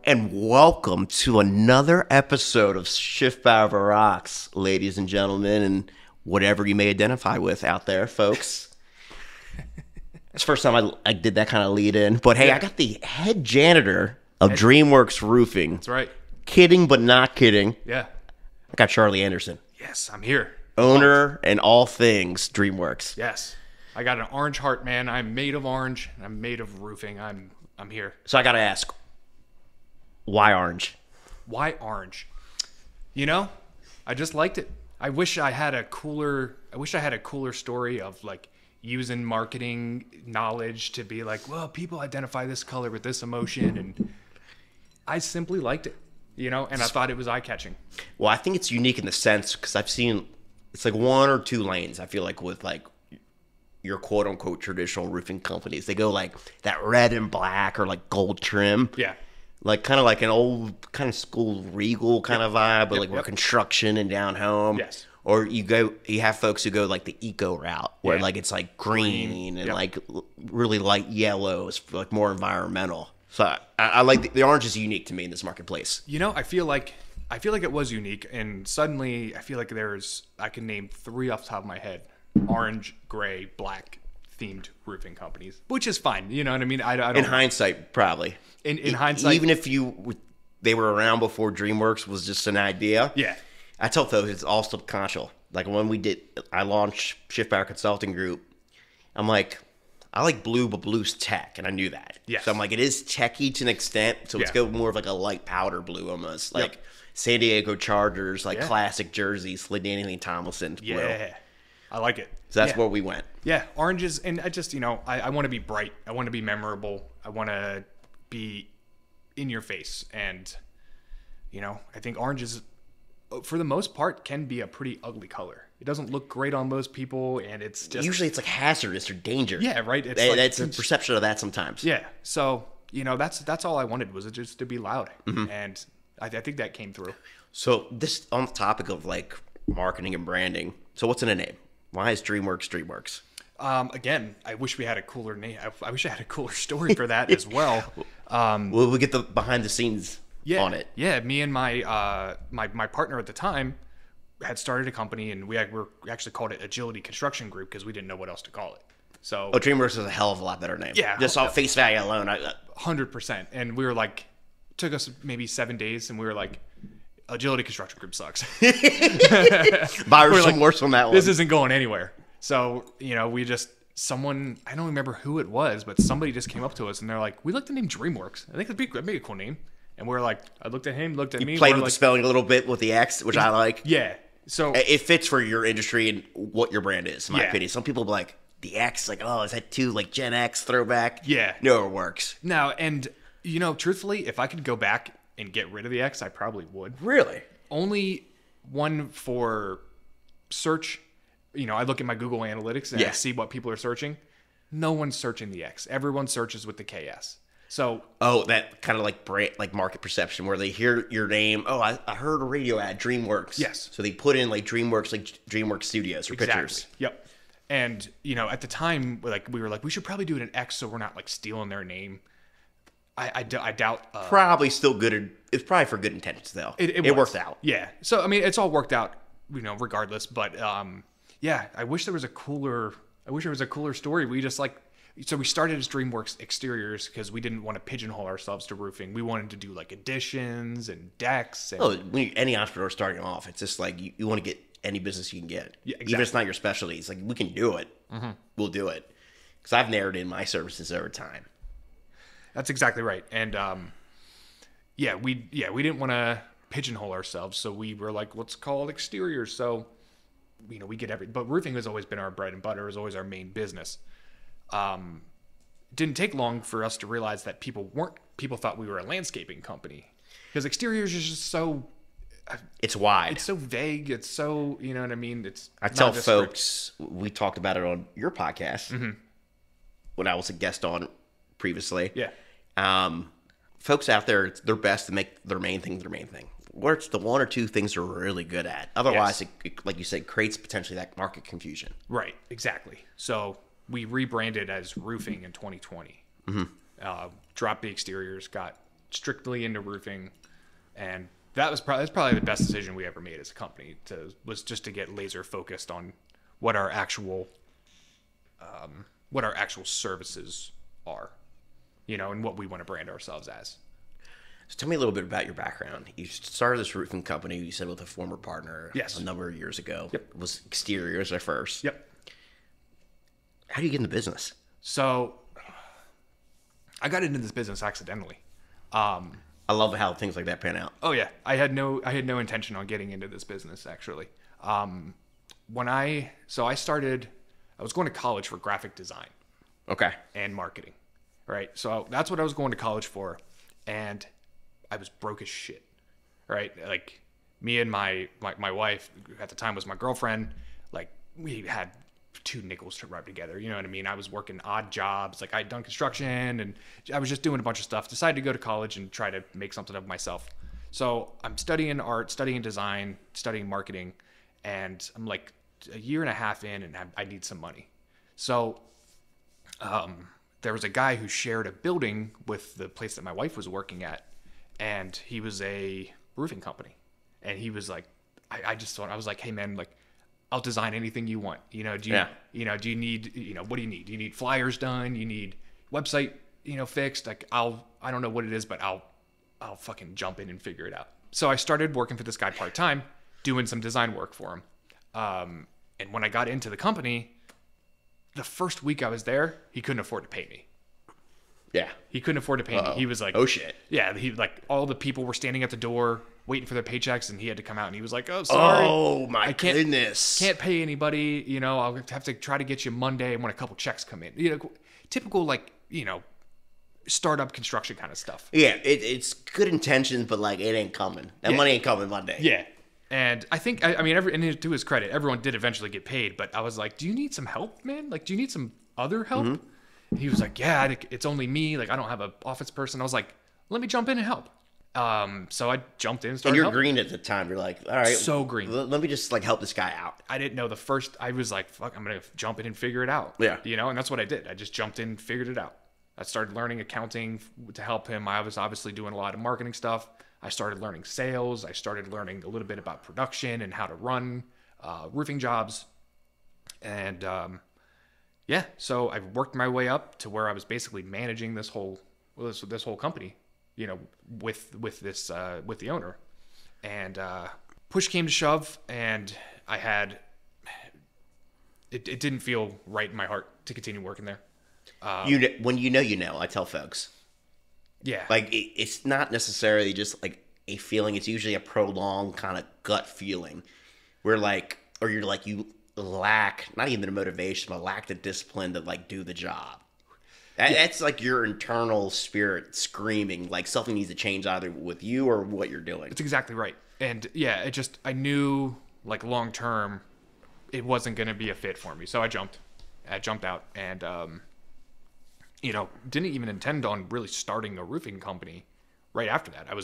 And welcome to another episode of Schiffbauer Over Rocks, ladies and gentlemen, and whatever you may identify with out there, folks. It's the first time I did that kind of lead in. But hey, I got the head janitor of Dreamworx Roofing. That's right. Kidding, but not kidding. Yeah. I got Charlie Anderson. Yes, I'm here. Owner and all things Dreamworx. Yes. I got an orange heart, man. I'm made of orange. And I'm made of roofing. I'm here. So I got to ask, why orange? Why orange? You know, I just liked it. I wish I had a cooler story of like using marketing knowledge to be like, well, people identify this color with this emotion, and I simply liked it, you know, and I thought it was eye-catching. Well, I think it's unique in the sense because I've seen it's like one or two lanes, I feel like, with like your quote-unquote traditional roofing companies. They go like that red and black or like gold trim. Yeah. Like kind of like an old kind of school regal kind of vibe, but like more construction and down home. Yes. Or you have folks who go like the eco route where like it's like green and like really light yellow is like more environmental. So I like the orange is unique to me in this marketplace. You know, I feel like it was unique, and suddenly I feel like I can name 3 off the top of my head: orange, gray, black themed roofing companies, which is fine. You know what I mean? I don't. In hindsight, probably. In hindsight, even if they were around before Dreamworx was just an idea. Yeah. I tell folks it's all subconscious. Like when I launched Schiffbauer Consulting Group, I'm like, I like blue, but blue's tech, and I knew that. Yes. So I'm like, it is techy to an extent, so let's go more of like a light powder blue almost, like San Diego Chargers, like classic jerseys, LaDainian Tomlinson blue. Yeah, I like it. So that's where we went. Yeah, oranges, and I just, I want to be bright. I want to be memorable. I want to be in your face, and I think oranges, for the most part, can be a pretty ugly color. It doesn't look great on most people, and it's just usually it's like hazardous or dangerous. Yeah, right. That's a perception of that sometimes. Yeah, so that's all I wanted, was just to be loud, and I think that came through. So this on the topic of like marketing and branding. So what's in a name? Why is Dreamworx Dreamworx? Again, I wish we had a cooler name. I wish I had a cooler story for that as well. We'll get the behind the scenes on it. Yeah, me and my my partner at the time had started a company, and we actually called it Agility Construction Group because we didn't know what else to call it. So Dreamworx is a hell of a lot better name. Yeah, just off face value alone, 100%. And we were like, took us maybe 7 days, and we were like, Agility Construction Group sucks. Buyer's remorse on that one. This isn't going anywhere. So I don't remember who it was, but somebody just came up to us and they're like, we like the name Dreamworx. I think that'd be a cool name. And we're like, I looked at him, looked at me. Played with the spelling a little bit with the X, which I like. Yeah. So it fits for your industry and what your brand is, in my opinion. Some people be like, the X, like, oh, is that too like Gen X throwback? Yeah. No, it works. Now, and truthfully, if I could go back and get rid of the X, I probably would. Really? Only one for search. I look at my Google Analytics and I see what people are searching. No one's searching the X. Everyone searches with the KS. So that kind of like brand, like market perception where they hear your name. Oh, I heard a radio ad, Dreamworx. Yes. So they put in like Dreamworx, like Dreamworx Studios for pictures. Yep. And at the time, like we were like, we should probably do it in X so we're not like stealing their name. I doubt. Probably still good. It's probably for good intentions though. It worked out. Yeah. So I mean, it's all worked out, regardless. But yeah, I wish there was a cooler story. We just so we started as Dreamworx Exteriors because we didn't want to pigeonhole ourselves to roofing. We wanted to do like additions and decks. And, any entrepreneur starting off, it's just like you want to get any business you can get. Yeah, exactly. Even if it's not your specialty, it's like we can do it. Mm-hmm. We'll do it because I've narrowed in my services over time. That's exactly right. And we didn't want to pigeonhole ourselves, so we were like, let's call it Exteriors. So we get everything, but roofing has always been our bread and butter. It was always our main business. Didn't take long for us to realize that people thought we were a landscaping company because Exteriors is just so. It's wide. It's so vague. It's so, what I mean? I tell folks, we talked about it on your podcast when I was a guest on previously. Yeah. Folks out there, it's their best to make their main thing their main thing. Where it's the one or two things they're really good at. Otherwise, it, like you said, creates potentially that market confusion. Right. Exactly. So we rebranded as Roofing in 2020. Dropped the Exteriors, got strictly into roofing, and that's probably the best decision we ever made as a company. Was just to get laser focused on what our actual services are, and what we want to brand ourselves as. So tell me a little bit about your background. You started this roofing company, you said, with a former partner. Yes. A number of years ago. Yep. It was exteriors at first. Yep. How do you get in the business? So I got into this business accidentally. I love how things like that pan out. Oh yeah, I had no intention on getting into this business actually. I was going to college for graphic design. Okay. And marketing, right? So that's what I was going to college for, and I was broke as shit, right? Like me and my wife at the time was my girlfriend. Like we had 2 nickels to rub together. You know what I mean? I was working odd jobs. Like I'd done construction and I was just doing a bunch of stuff. Decided to go to college and try to make something of myself. So I'm studying art, studying design, studying marketing, and I'm like a year and a half in, and I need some money. So there was a guy who shared a building with the place that my wife was working at, and he was a roofing company. And he was like, I was like, hey man, like I'll design anything you want. Do you need, what do you need? Do you need flyers done? You need website, fixed? Like I don't know what it is, but I'll fucking jump in and figure it out. So I started working for this guy part-time, doing some design work for him. And when I got into the company, the first week I was there, he couldn't afford to pay me. Yeah. He couldn't afford to pay me. He was like, oh shit. Yeah. All the people were standing at the door waiting for their paychecks, and he had to come out, and he was like, oh, sorry. Oh my goodness. Can't pay anybody. I'll have to try to get you Monday when a couple checks come in. Typical startup construction kind of stuff. Yeah. It's good intentions, but like it ain't coming. That money ain't coming Monday. Yeah. And I think, and to his credit, everyone did eventually get paid, but I was like, do you need some help, man? Like, do you need some other help? Mm-hmm. And he was like, yeah, it's only me. Like, I don't have an office person. I was like, let me jump in and help. So I jumped in and started helping. Green at the time. You're like, all right. So green. Let me just help this guy out. I didn't know I was like, fuck, I'm going to jump in and figure it out. Yeah. And that's what I did. I just jumped in, figured it out. I started learning accounting to help him. I was obviously doing a lot of marketing stuff. I started learning sales. I started learning a little bit about production and how to run roofing jobs. And so I worked my way up to where I was basically managing this whole company, with the owner. And push came to shove, and I had it didn't feel right in my heart to continue working there. When I tell folks. Yeah. Like, it's not necessarily just, like, a feeling. It's usually a prolonged kind of gut feeling where, like, or you're like, you lack, not even the motivation, but lack the discipline to, like, do the job. That's, like, your internal spirit screaming, like, something needs to change either with you or what you're doing. That's exactly right. And, yeah, I knew, like, long term, it wasn't going to be a fit for me. So I jumped out, and, didn't even intend on really starting a roofing company right after that. I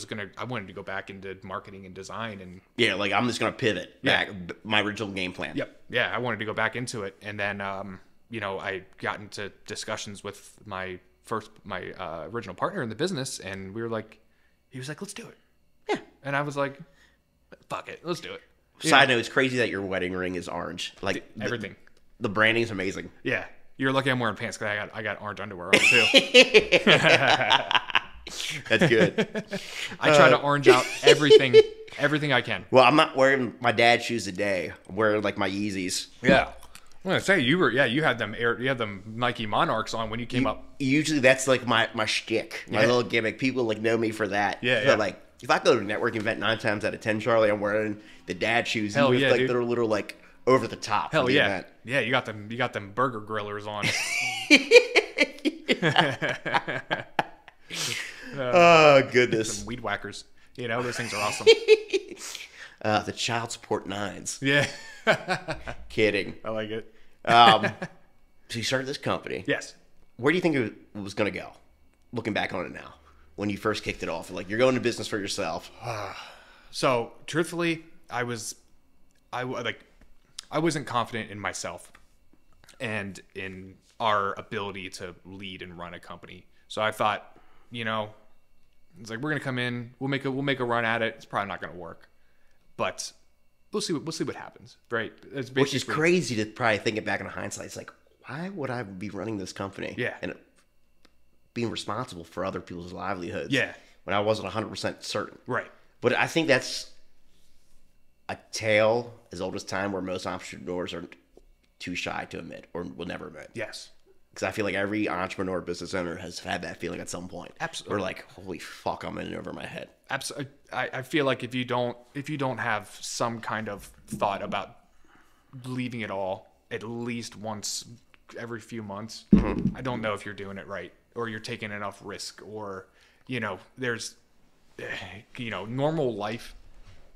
wanted to go back into marketing and design, and yeah, like I'm just going to pivot back my original game plan. Yep. Yeah. I wanted to go back into it. And then, I got into discussions with my original partner in the business, and he was like, let's do it. Yeah. And I was like, fuck it. Let's do it. Side note, it's crazy that your wedding ring is orange. Like everything. The branding is amazing. Yeah. You're lucky I'm wearing pants because I got orange underwear on too. That's good. I try to orange out everything I can. Well, I'm not wearing my dad's shoes today. I'm wearing like my Yeezys. Yeah. I'm gonna say you had them Nike Monarchs on when you came up. Usually that's like my shtick, my little gimmick. People like know me for that. Yeah. So, like if I go to a networking event 9 times out of 10, Charlie, I'm wearing the dad shoes. Hell with yeah, like dude. little like over the top. Hell yeah. Event. Yeah, you got them burger grillers on. Oh goodness. Some weed whackers. Those things are awesome. The child support 9s. Yeah. Kidding. I like it. So you started this company. Yes. Where do you think it was going to go? Looking back on it now, when you first kicked it off, like you're going to business for yourself. So truthfully, I wasn't confident in myself and in our ability to lead and run a company. So I thought, It's like, we're gonna come in, we'll make a run at it. It's probably not gonna work, but we'll see what happens, right? It's Which is crazy to probably think it back in hindsight. It's like, why would I be running this company? Yeah. And being responsible for other people's livelihoods. Yeah. When I wasn't 100% certain. Right. But I think that's a tale as old as time where most entrepreneurs are too shy to admit or will never admit. Yes. Because I feel like every entrepreneur, business owner has had that feeling at some point. Absolutely. Or like, holy fuck, I'm in over my head. Absolutely. I feel like if you don't have some kind of thought about leaving it all at least once every few months, I don't know if you're doing it right or you're taking enough risk, or, there's, normal life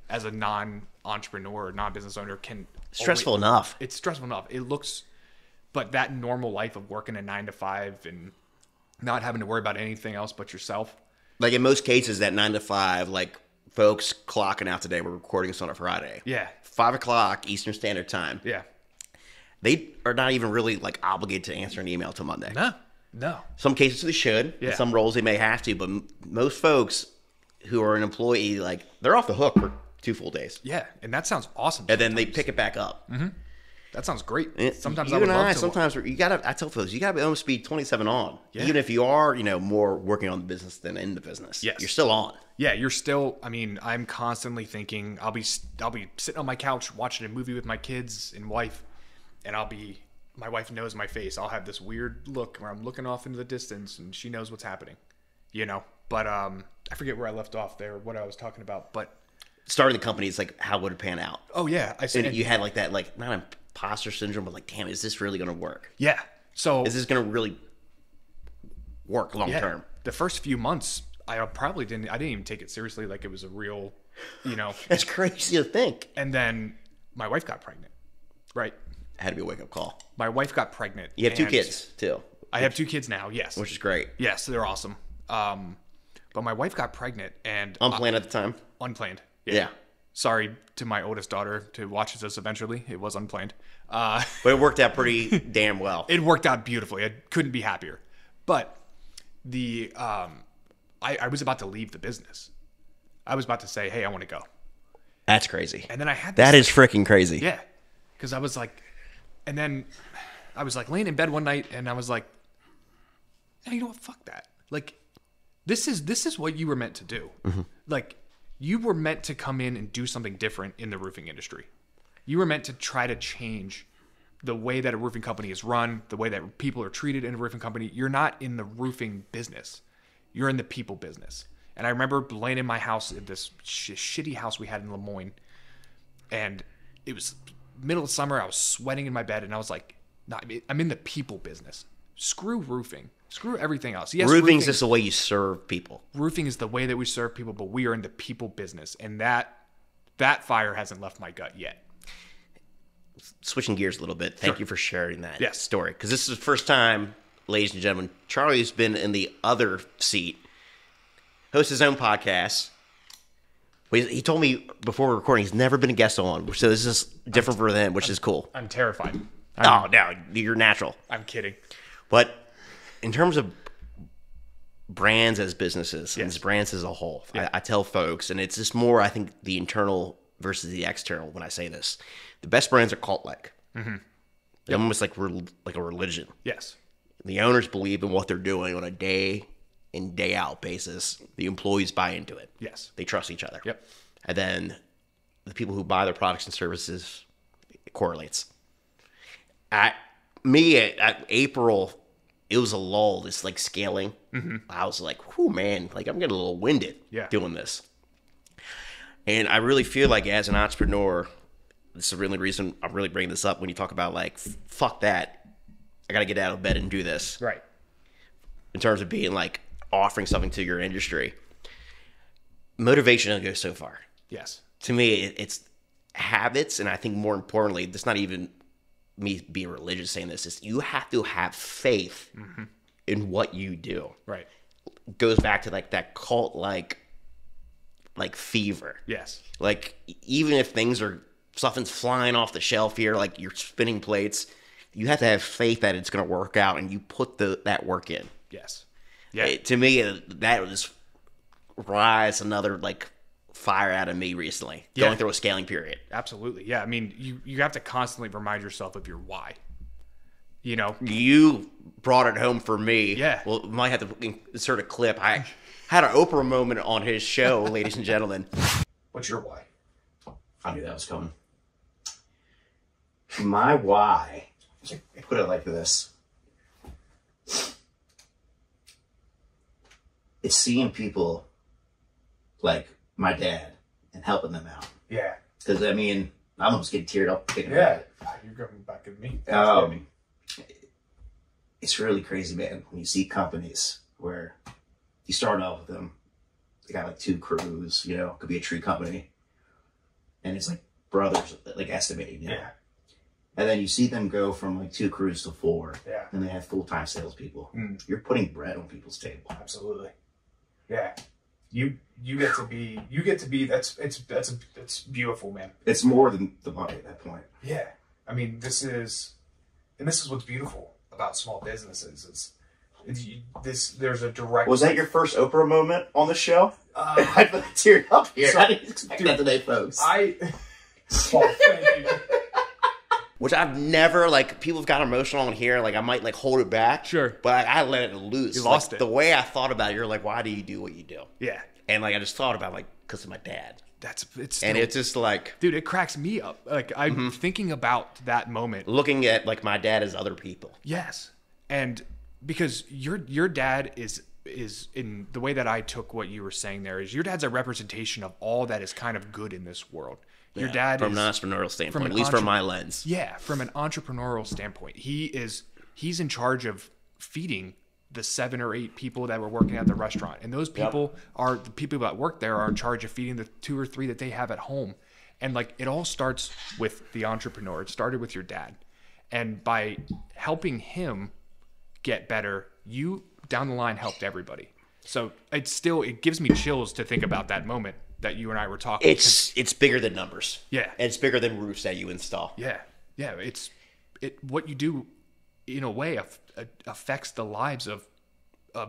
as a non-entrepreneur or non-business owner can Stressful enough. It's stressful enough. It looks, but that normal life of working a 9 to 5 and not having to worry about anything else but yourself. Like in most cases, that 9 to 5, like folks clocking out today, we're recording this on a Friday. Yeah. 5 o'clock Eastern Standard Time. Yeah. They are not even really like obligated to answer an email till Monday. No. Some cases they should. Yeah. In some roles they may have to, but most folks who are an employee, like they're off the hook for 2 full days. Yeah, and that sounds awesome. And then they pick it back up. Mm-hmm. That sounds great. Sometimes you I would and love I, to. sometimes you gotta. I tell folks, you gotta almost be 27 on, Yeah. even if you are, more working on the business than in the business. Yes. You're still on. Yeah, you're still. I mean, I'm constantly thinking. I'll be sitting on my couch watching a movie with my kids and wife, and my wife knows my face. I'll have this weird look where I'm looking off into the distance, and she knows what's happening. But I forget where I left off there, what I was talking about, but. Starting the company is like, how would it pan out? Oh yeah, I said you had like that, like not imposter syndrome, but like, damn, is this really going to work? Yeah. So is this going to really work long term? The first few months, I didn't even take it seriously, like it was a real, That's crazy to think. And then my wife got pregnant, right? Had to be a wake up call. My wife got pregnant. You have 2 kids too. I have 2 kids now. Yes, which is great. Yes, they're awesome. But my wife got pregnant and unplanned at the time. Unplanned. Yeah. Sorry to my oldest daughter who watches this eventually. It was unplanned. But it worked out pretty damn well. It worked out beautifully. I couldn't be happier. But I was about to leave the business. I was about to say, hey, I want to go. That's crazy. And then I had that is freaking crazy. Yeah. Because I was like, and then I was like laying in bed one night and I was like, hey, you know what? Fuck that. Like, this is what you were meant to do. Mm-hmm. Like, you were meant to come in and do something different in the roofing industry. You were meant to try to change the way that a roofing company is run, the way that people are treated in a roofing company. You're not in the roofing business. You're in the people business. And I remember laying in my house, in this shitty house we had in Lemoyne, and it was middle of summer. I was sweating in my bed, and I was like, nah, I'm in the people business. Screw roofing. Screw everything else. Yes, roofing is just the way you serve people. Roofing is the way that we serve people, but we are in the people business, and that fire hasn't left my gut yet. Switching gears a little bit, thank you for sharing that story, because this is the first time, ladies and gentlemen, Charlie's been in the other seat, hosts his own podcast. He told me before we're recording he's never been a guest on, so this is different for them, which is cool. I'm terrified. No, you're natural. I'm kidding. But in terms of brands as businesses, and brands as a whole, I tell folks, and it's just more, I think, the internal versus the external when I say this. The best brands are cult-like. Mm-hmm. They're almost like a religion. Yes. The owners believe in what they're doing on a day in, day out basis. The employees buy into it. Yes. They trust each other. Yep. And then the people who buy their products and services, it correlates. At April, it was a lull, this like scaling. Mm-hmm. I was like, whew, man, like I'm getting a little winded doing this. And I really feel like as an entrepreneur, this is really the reason I'm really bringing this up when you talk about like, fuck that. I got to get out of bed and do this. Right. In terms of being like offering something to your industry. Motivation only goes so far. Yes. To me, it's habits. And I think more importantly, it's not even me being religious saying this, is you have to have faith in what you do. Right. It goes back to like that cult like fever. Yes. Like even if something's flying off the shelf here, like you're spinning plates, you have to have faith that it's going to work out, and you put that work in. Yes. Yeah. To me, that was rise another like fire out of me recently, going through a scaling period. Absolutely. Yeah. I mean, you have to constantly remind yourself of your why. You know, you brought it home for me. Yeah. Well, might have to insert a clip. I had an Oprah moment on his show, ladies and gentlemen. What's your why? I knew that was coming. My why, I put it like this. It's seeing people like my dad and helping them out. Yeah. Because, I mean, I'm almost getting teared up thinking Yeah. about it. You're coming back at me. It's really crazy, man, when you see companies where you start off with them, they got like 2 crews, you know, could be a tree company, and it's like brothers, like estimating, you know? And then you see them go from like 2 crews to 4, and they have full-time salespeople. You're putting bread on people's table. Absolutely. Yeah. You get to be that's beautiful, man. It's more than the money at that point. Yeah. I mean, this is what's beautiful about small businesses there's a direct. Was that your first Oprah moment on the show? I put teared up here. I didn't expect that today, folks. Thank you. Which I've never, like, people have got emotional on here. Like, I might, like, hold it back. Sure. But I let it loose. You lost it. The way I thought about it, you're like, why do you do what you do? Yeah. And, like, I just thought about, like, because of my dad. It's and it's just like... Dude, it cracks me up. Like, I'm thinking about that moment. Looking at, like, my dad as other people. Yes. And because your dad is in the way that I took what you were saying there is your dad's a representation of all that is kind of good in this world. Your dad from is, an entrepreneurial standpoint, at least from my lens. Yeah, from an entrepreneurial standpoint. He's in charge of feeding the 7 or 8 people that were working at the restaurant. And those people are the people that work there are in charge of feeding the 2 or 3 that they have at home. And like it all starts with the entrepreneur. It started with your dad. And by helping him get better, you down the line helped everybody. So it gives me chills to think about that moment that you and I were talking. It's bigger than numbers. Yeah. And it's bigger than roofs that you install. Yeah. Yeah. What you do in a way affects the lives of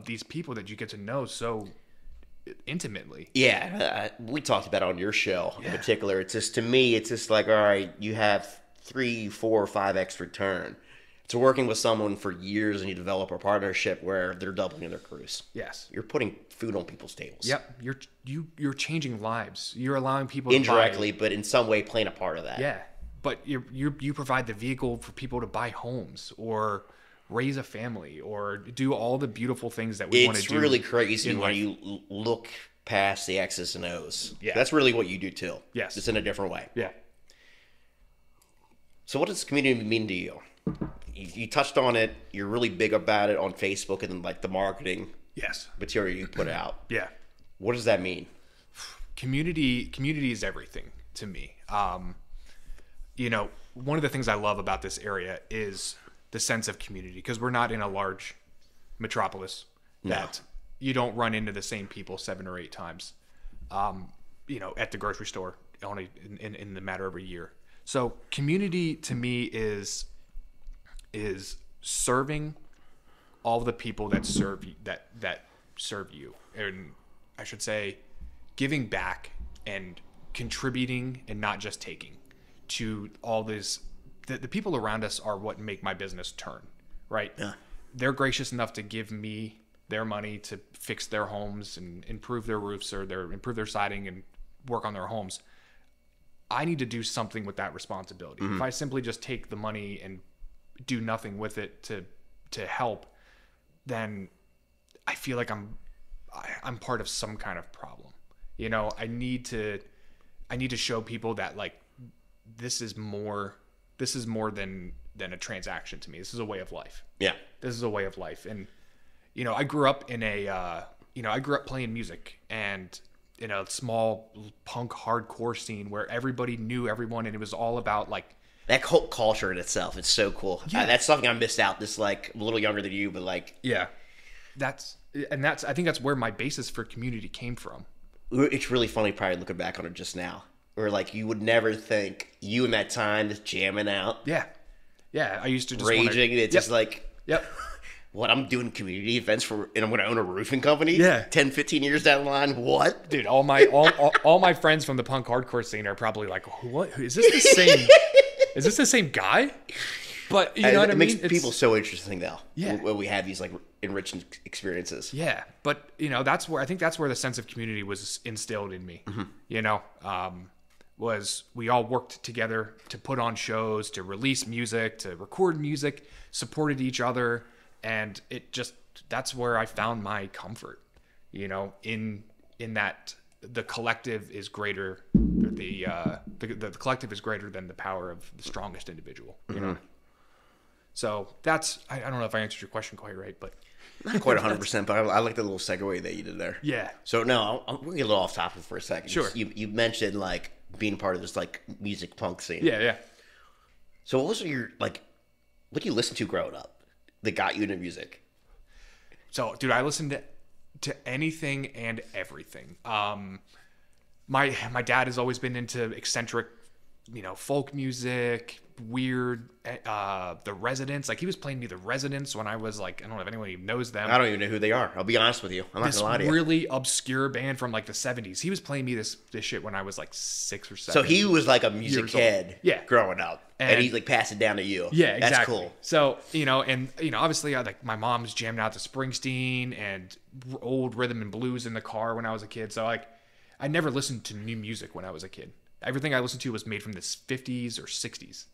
these people that you get to know so intimately. Yeah. We talked about it on your show in particular. It's just, to me, it's just like, all right, you have 3, 4, 5x return. To working with someone for years and you develop a partnership where they're doubling their crews. Yes. You're putting food on people's tables. Yep. You're changing lives. You're allowing people indirectly, to buy, but in some way playing a part of that. Yeah. But you provide the vehicle for people to buy homes or raise a family or do all the beautiful things that we want to do. It's really crazy when you look past the X's and O's. Yeah. That's really what you do too. Yes. Just in a different way. Yeah. So what does community mean to you? You touched on it. You're really big about it on Facebook and like the marketing material you put out. Yeah. What does that mean? Community is everything to me. You know, one of the things I love about this area is the sense of community because we're not in a large metropolis that you don't run into the same people 7 or 8 times, you know, at the grocery store in the matter of a year. So community to me is serving all the people that serve you, that serve you, and I should say giving back and contributing and not just taking to all this. The people around us are what make my business turn, right? Yeah. They're gracious enough to give me their money to fix their homes and improve their roofs or improve their siding and work on their homes. I need to do something with that responsibility. If I simply just take the money and do nothing with it to help, then I feel like I'm part of some kind of problem. You know, I need to show people that like this is more than a transaction to me. This is a way of life. Yeah. This is a way of life. And you know, I grew up playing music and in a small punk hardcore scene where everybody knew everyone and it was all about like that cult culture in itself. It's so cool. Yeah. That's something I missed out. This like a little younger than you, but like I think that's where my basis for community came from. It's really funny probably looking back on it just now. Or like you would never think you in that time just jamming out. Yeah. Yeah. I used to just raging. It's just like what, I'm doing community events and I'm going to own a roofing company? Yeah. 10, 15 years down the line? What? Dude, all my friends from the punk hardcore scene are probably like, what? Is this the same? Is this the same guy? But you know what I mean? It makes people so interesting, though. Yeah. When we have these like enriching experiences. Yeah, but you know, that's where the sense of community was instilled in me. You know, was we all worked together to put on shows, to release music, to record music, supported each other, and that's where I found my comfort. You know, in that the collective is greater. The collective is greater than the power of the strongest individual. You know. So that's, I don't know if I answered your question quite right, but not quite 100%, but I like the little segue that you did there. Yeah. So no, I'm going to get a little off topic for a second. Sure. You mentioned like being part of this like music punk scene. Yeah. So what was what do you listen to growing up that got you into music? So, dude, I listened to anything and everything. My dad has always been into eccentric, you know, folk music, weird, The Residents. Like, he was playing me The Residents when I was like, I don't know if anyone even knows them. I don't even know who they are. I'll be honest with you. I'm not This gonna lie to you. really obscure band from like the 70s. He was playing me this shit when I was like 6 or 7. So he was like a music years old. head, Yeah. growing up, and he like passed it down to you. Yeah, exactly. That's cool. So, you know, and you know, obviously, my mom was jamming out to Springsteen and old rhythm and blues in the car when I was a kid. So, like, I never listened to new music when I was a kid. Everything I listened to was made from the 50s or 60s.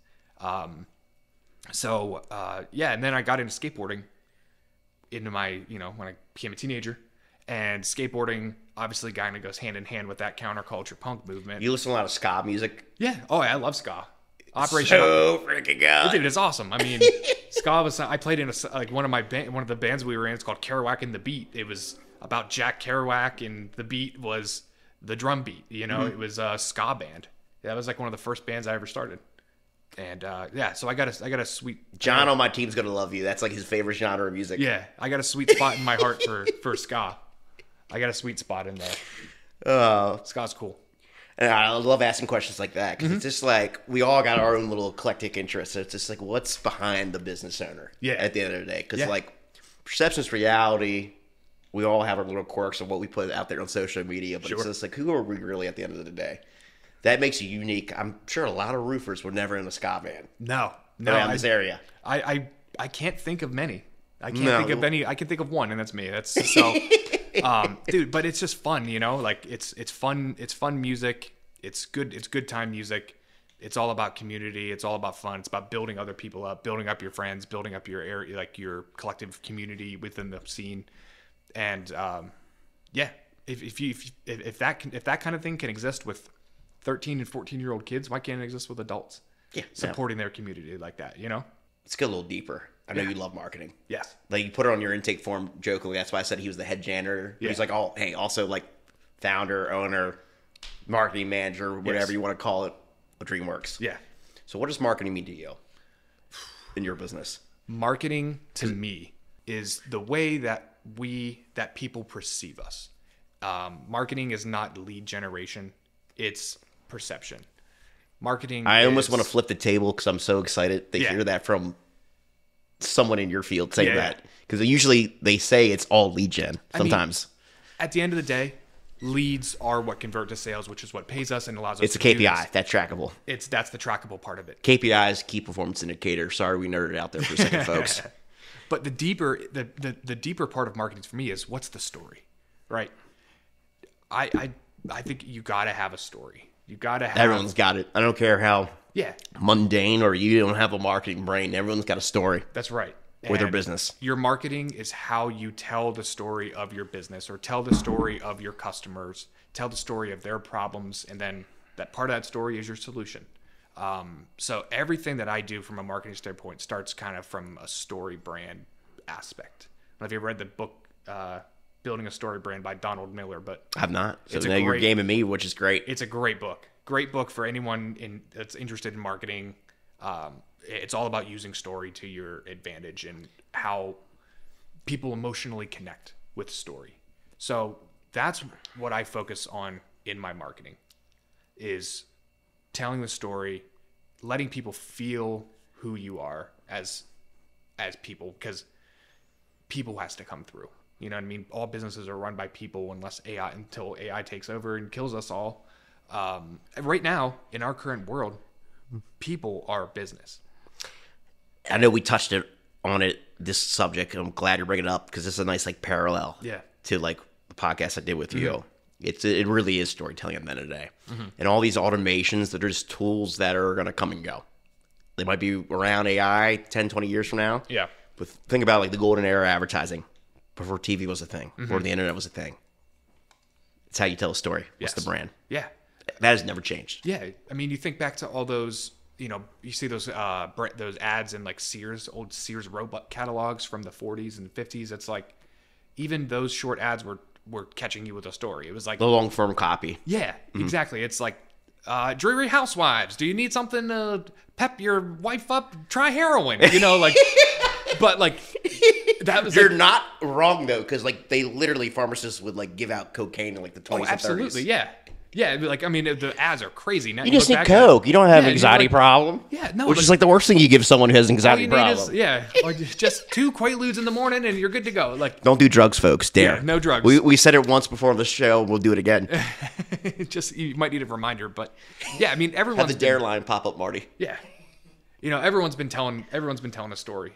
Yeah, and then I got into skateboarding into my, you know, when I became a teenager, and skateboarding obviously kind of goes hand in hand with that counterculture punk movement. You listen to a lot of ska music? Yeah. Oh, yeah, I love ska. Operation. So freaking good. Dude, it's awesome. I mean, ska was, I played in one of the bands we were in. It's called Kerouac and the Beat. It was about Jack Kerouac, and the beat was the drum beat. You know, It was a ska band. That was like one of the first bands I ever started. And yeah, so I got a sweet. John on my team's gonna love you. That's like his favorite genre of music. Yeah, I got a sweet spot in my heart for ska. I got a sweet spot in there. Ska's cool. And I love asking questions like that because it's just like we all got our own little eclectic interests. So it's just like what's behind the business owner. Yeah. At the end of the day, because like perception's reality. We all have our little quirks of what we put out there on social media, but it's just like who are we really at the end of the day? That makes you unique. I'm sure a lot of roofers were never in a ska band. No, Around this area. I can't think of many. I can't think of any. I can think of one, and that's me. That's so, dude. But it's just fun, you know. Like it's fun. It's fun music. It's good. It's good time music. It's all about community. It's all about fun. It's about building other people up, building up your friends, building up your area, like your collective community within the scene. And yeah, if that kind of thing can exist with 13 and 14-year-old kids, why can't it exist with adults? Yeah, supporting their community like that, you know? Let's get a little deeper. I know you love marketing. Yes. Like you put it on your intake form jokingly. That's why I said he was the head janitor. Yeah. He's like, also like founder, owner, marketing manager, whatever you want to call it, of Dreamworx. Yeah. So what does marketing mean to you in your business? Marketing to me is the way that people perceive us. Marketing is not lead generation. It's perception. Marketing. I almost want to flip the table because I'm so excited to hear that from someone in your field saying that. Because usually they say it's all lead gen sometimes. I mean, at the end of the day, leads are what convert to sales, which is what pays us and allows us it's to a KPI. That's trackable. That's the trackable part of it. KPIs, key performance indicator. Sorry, we nerded out there for a second, folks. But the deeper part of marketing for me is what's the story, right? I think you got to have a story. You got to have. Everyone's got it. I don't care how Yeah, mundane or you don't have a marketing brain. Everyone's got a story that's right. with their And business. Your marketing is how you tell the story of your business or tell the story of your customers, tell the story of their problems, and then that part of that story is your solution. So everything that I do from a marketing standpoint starts kind of from a story brand aspect. I don't know if you ever read the book Building a Story Brand by Donald Miller, but I've not. So it's now you're gaming me, which is great. it's a great book. Great book for anyone that's interested in marketing. It's all about using story to your advantage and how people emotionally connect with story. So that's what I focus on in my marketing is telling the story, letting people feel who you are as people. Because people has to come through. You know what I mean? All businesses are run by people until AI takes over and kills us all. Right now, in our current world, people are business. I know we touched on this subject, and I'm glad you're bringing it up because it's a nice like parallel to like the podcast I did with you. It really is storytelling at the end of the day. And all these automations that are just tools that are going to come and go. They might be around AI 10, 20 years from now. Yeah. But think about like the golden era of advertising before TV was a thing, before the internet was a thing. It's how you tell a story. What's the brand? Yeah. That has never changed. Yeah. I mean, you think back to all those, you know, you see those ads in like old Sears robot catalogs from the 40s and 50s. It's like, even those short ads were catching you with a story. It was like The long form copy. Yeah, exactly. It's like, Dreary Housewives. Do you need something to pep your wife up? Try heroin. You know, like, but like, that was. You're like, not wrong though, because like they literally pharmacists would like give out cocaine in like the 20s and 30s. Absolutely, yeah. Yeah, like, I mean, the ads are crazy. Now You just look need back at it. coke. You don't have Yeah, anxiety like- problem. Yeah, no, Which but- is like the worst thing you give someone who has an All anxiety you need problem. is, or just 2 Quaaludes in the morning and you're good to go. Like, Don't do drugs, folks. Dare. Yeah, no drugs. We said it once before on the show. We'll do it again. just, you might need a reminder, but yeah, I mean, Have everyone's the dare line pop up, Marty. Yeah, you know, everyone's been telling a story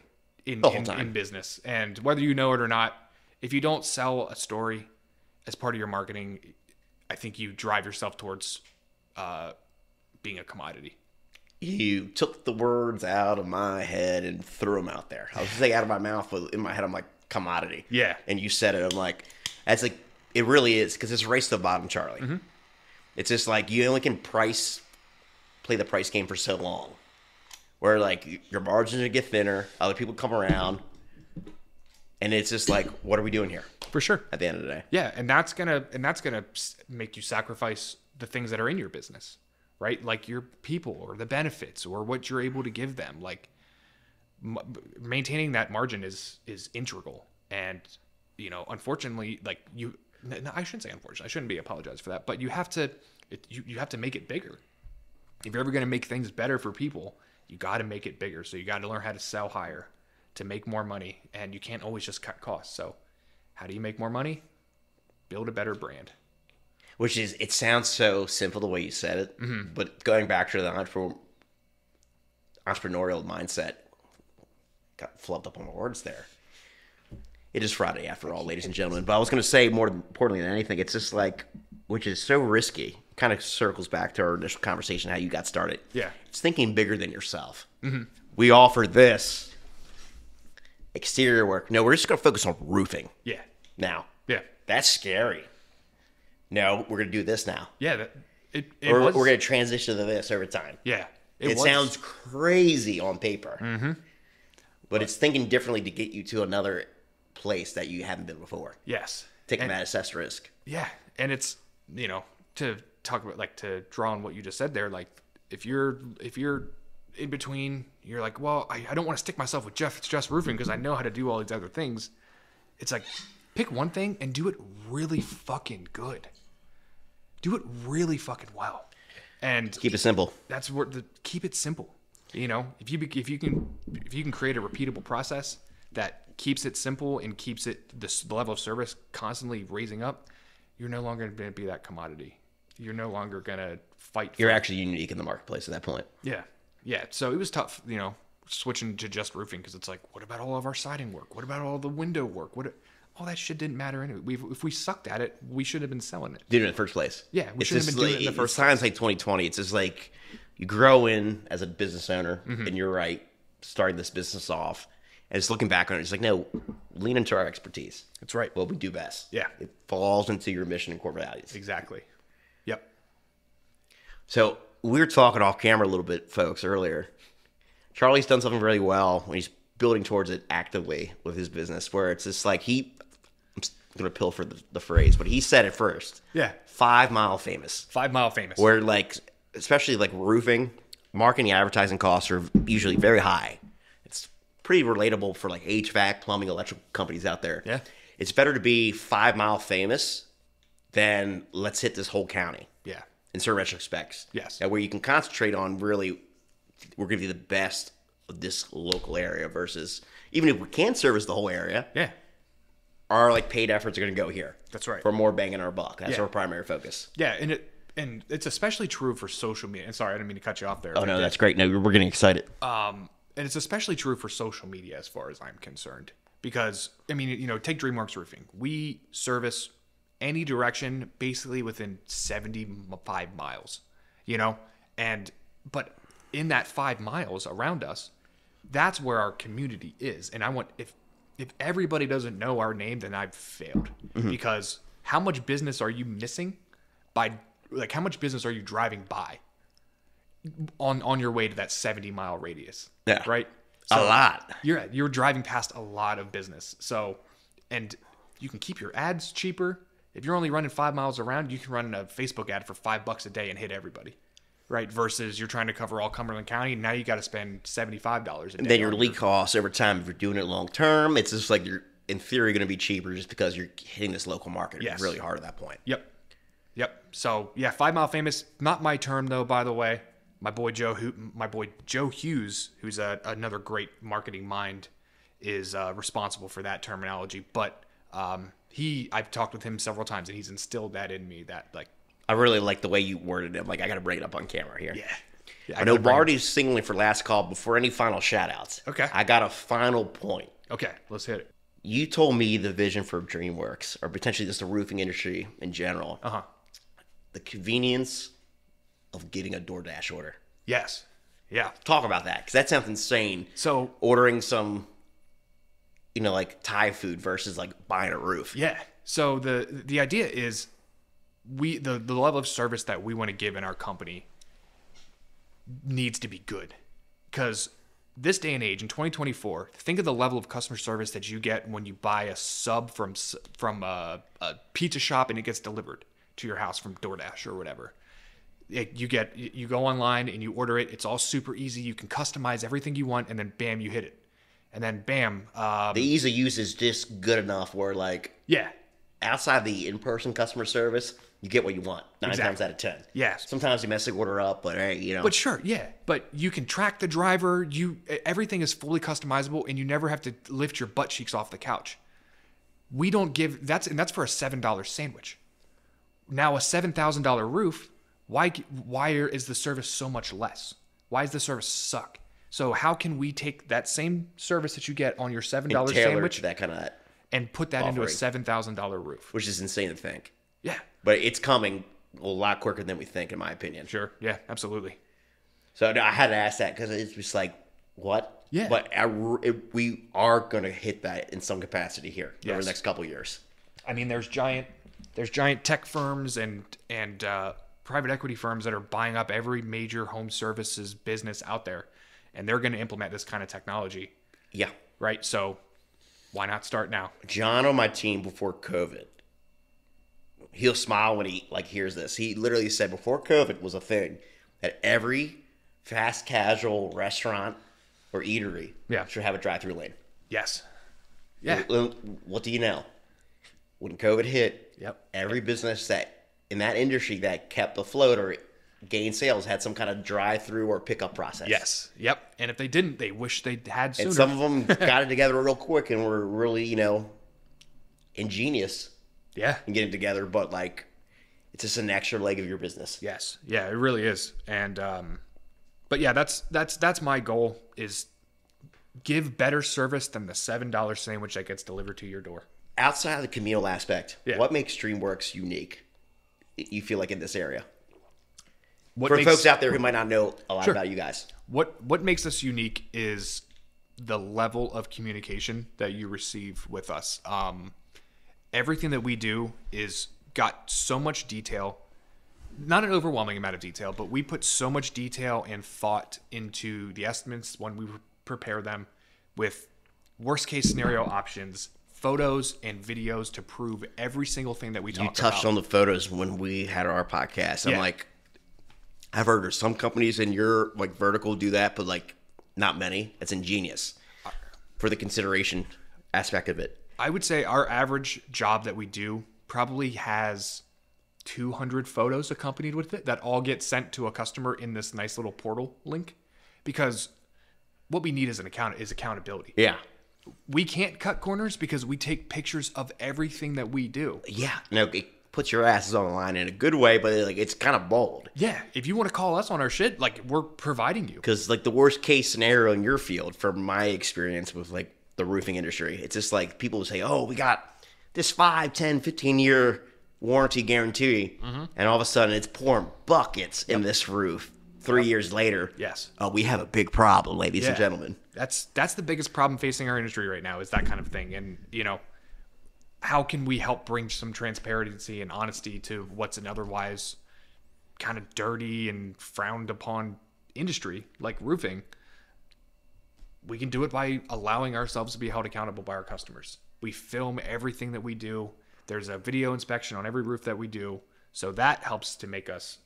in whole time. in business, and whether you know it or not, if you don't sell a story as part of your marketing, I think you drive yourself towards being a commodity. You took the words out of my head and threw them out there. I was saying out of my mouth, but in my head, I'm like, commodity. Yeah. And you said it. I'm like, that's like, it really is, because it's a race to the bottom, Charlie. It's just like, you only can play the price game for so long. Where like, your margins get thinner, other people come around, and it's just like, what are we doing here? For sure. At the end of the day. Yeah, and that's gonna make you sacrifice the things that are in your business, right? Like your people or the benefits or what you're able to give them. Like maintaining that margin is integral. And you know, unfortunately, like I shouldn't say unfortunately. I shouldn't be apologized for that. But you have to make it bigger. If you're ever gonna make things better for people, you got to make it bigger. So you got to learn how to sell higher to make more money, and you can't always just cut costs. So how do you make more money? Build a better brand. Which is, it sounds so simple the way you said it, but going back to the entrepreneurial mindset, got flubbed up on the words there. It is Friday after all, ladies and gentlemen. But I was going to say, more importantly than anything, it's just like, which is so risky, kind of circles back to our initial conversation, how you got started. Yeah. It's thinking bigger than yourself. We offer this exterior work. No, we're just going to focus on roofing. Yeah. Now. Yeah. That's scary. No, we're going to do this now. Yeah. We're going to transition to this over time. Yeah. It sounds crazy on paper. But it's thinking differently to get you to another place that you haven't been before. Yes. Taking that assessed risk. Yeah. And it's, you know, to talk about, like, to draw on what you just said there, like, if you're in between, you're like, well, I don't want to stick myself with just roofing because I know how to do all these other things. It's like, pick one thing and do it really fucking good. Do it really fucking well. And Keep it simple. that's where keep it simple. You know, if you can create a repeatable process that keeps it simple and keeps it the level of service constantly raising up, you're no longer going to be that commodity. You're no longer going to fight. You're actually unique in the marketplace at that point. Yeah. Yeah. So it was tough, you know, switching to just roofing because it's like, what about all of our siding work? What about all the window work? All that shit didn't matter anyway. If we sucked at it, we should have been selling it. Did it in the first place. Yeah, we should have been doing it in the first place. Times like 2020, it's just like you grow in as a business owner, and you're right, starting this business off, and just looking back on it, it's like, no, lean into our expertise. That's right. What we do best. Yeah. It falls into your mission and core values. Exactly. Yep. So we were talking off camera a little bit, folks, earlier. Charlie's done something really well when he's building towards it actively with his business, where it's just like I'm going to pilfer the phrase, but he said it first. Yeah. 5 Mile famous. 5 Mile famous. Where like, especially like roofing, marketing, advertising costs are usually very high. It's pretty relatable for like HVAC, plumbing, electrical companies out there. Yeah. It's better to be 5 Mile famous than let's hit this whole county. Yeah. In certain retrospects. Yes. Where you can concentrate on really, we're going to be the best of this local area versus, even if we can service the whole area. Yeah. our like paid efforts are going to go here. That's right. For more bang in our buck. That's Yeah. our primary focus. Yeah, and it's especially true for social media. And sorry, I didn't mean to cut you off there. Oh no, that's great. No, we're getting excited. And it's especially true for social media as far as I'm concerned. Because, I mean, you know, take Dreamworx Roofing. We service any direction basically within 75 miles, you know? But in that 5 miles around us, that's where our community is. And I want, if everybody doesn't know our name, then I've failed. Because how much business are you missing by, like, how much business are you driving by on your way to that 70-mile radius? Yeah. Right? A lot. You're driving past a lot of business. So, and you can keep your ads cheaper. If you're only running 5 miles around, you can run a Facebook ad for $5 a day and hit everybody, right? Versus you're trying to cover all Cumberland County, and now you got to spend $75 a day. And then your lead costs over time, if you're doing it long term, it's just like you're in theory going to be cheaper just because you're hitting this local market Yes. really hard at that point. Yep. So yeah, 5 Mile Famous. Not my term though, by the way. My boy Joe Hughes, who's another great marketing mind, is responsible for that terminology. But I've talked with him several times, and he's instilled that in me. That like, I really like the way you worded it. Like, I got to bring it up on camera here. yeah. I know Barty's signaling for last call before any final shout outs. Okay. I got a final point. Okay, let's hit it. You told me the vision for Dreamworx, or potentially just the roofing industry in general. The convenience of getting a DoorDash order. Yes. Yeah. Talk about that, because that sounds insane. So Ordering some, like Thai food versus like buying a roof. yeah. So the idea is the level of service that we want to give in our company needs to be good, because this day and age in 2024, think of the level of customer service that you get when you buy a sub from a pizza shop and it gets delivered to your house from DoorDash or whatever. You go online and you order it. It's all super easy. You can customize everything you want, and then bam, you hit it. And then bam. The ease of use is just good enough where, like, Yeah. outside the in-person customer service, you get what you want 9 times out of 10. Yes. Sometimes you mess the order up, but hey, But sure, yeah. But you can track the driver. Everything is fully customizable, and you never have to lift your butt cheeks off the couch. We don't give that's for a $7 sandwich. Now a $7,000 roof. Why is the service so much less? Why does the service suck? So how can we take that same service that you get on your $7 and tailor sandwich to that kind of and put that into a $7,000 roof? which is insane to think. Yeah. But it's coming a lot quicker than we think, in my opinion. Sure. Yeah, absolutely. So I had to ask that because it's just like, what? Yeah. But we are going to hit that in some capacity here over Yes. the next couple of years. I mean, there's giant tech firms and private equity firms that are buying up every major home services business out there, and they're going to implement this kind of technology, Yeah. right? So why not start now? John on my team before COVID, he'll smile when he hears this. He literally said before COVID was a thing that every fast casual restaurant or eatery should have a drive-through lane. Yes. Yeah. What do you know? When COVID hit, Yep. every business that in that industry that kept afloat or gained sales had some kind of drive-through or pickup process. Yes. Yep. And if they didn't, they wish they had sooner. And some of them got it together real quick and were really, ingenious Yeah. in getting together. But it's just an extra leg of your business. Yes. Yeah, it really is. And but yeah, that's my goal, is give better service than the $7 sandwich that gets delivered to your door. Outside of the communal aspect, Yeah. what makes Dreamworx unique? You feel like in this area? What For makes, folks out there who might not know a lot Sure. about you guys. What makes us unique is the level of communication that you receive with us. Everything that we do is got so much detail, not an overwhelming amount of detail, but we put so much detail and thought into the estimates when we prepare them, with worst case scenario options, photos and videos to prove every single thing that we talk You about. touched on the photos when we had our podcast. I'm Yeah. like, I've heard of some companies in your vertical do that, but not many. It's ingenious for the consideration aspect of it. I would say our average job that we do probably has 200 photos accompanied with it that all get sent to a customer in this nice little portal link, because what we need is accountability. Yeah. we can't cut corners because we take pictures of everything that we do. Yeah, no, it puts your asses on the line in a good way, but like it's kind of bold. Yeah, if you want to call us on our shit, like we're providing you. Because like the worst case scenario in your field, from my experience with like the roofing industry, it's just like people will say, oh, we got this 5, 10, 15-year warranty guarantee, and all of a sudden it's pouring buckets in this roof 3 years later. Yes. Oh, we have a big problem, ladies and gentlemen. That's the biggest problem facing our industry right now, is that kind of thing. And, you know, how can we help bring some transparency and honesty to what's an otherwise kind of dirty and frowned upon industry like roofing? We can do it by allowing ourselves to be held accountable by our customers. We film everything that we do. There's a video inspection on every roof that we do. So that helps to make us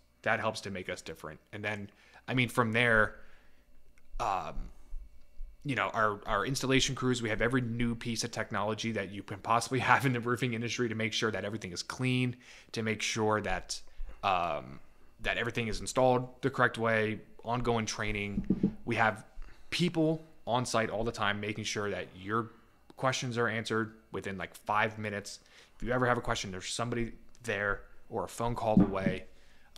different. And then, I mean, from there, you know, our installation crews, we have every new piece of technology that you can possibly have in the roofing industry to make sure that everything is clean, to make sure that that everything is installed the correct way, ongoing training. We have people on site all the time making sure that your questions are answered within like 5 minutes. If you ever have a question, there's somebody there or a phone call away.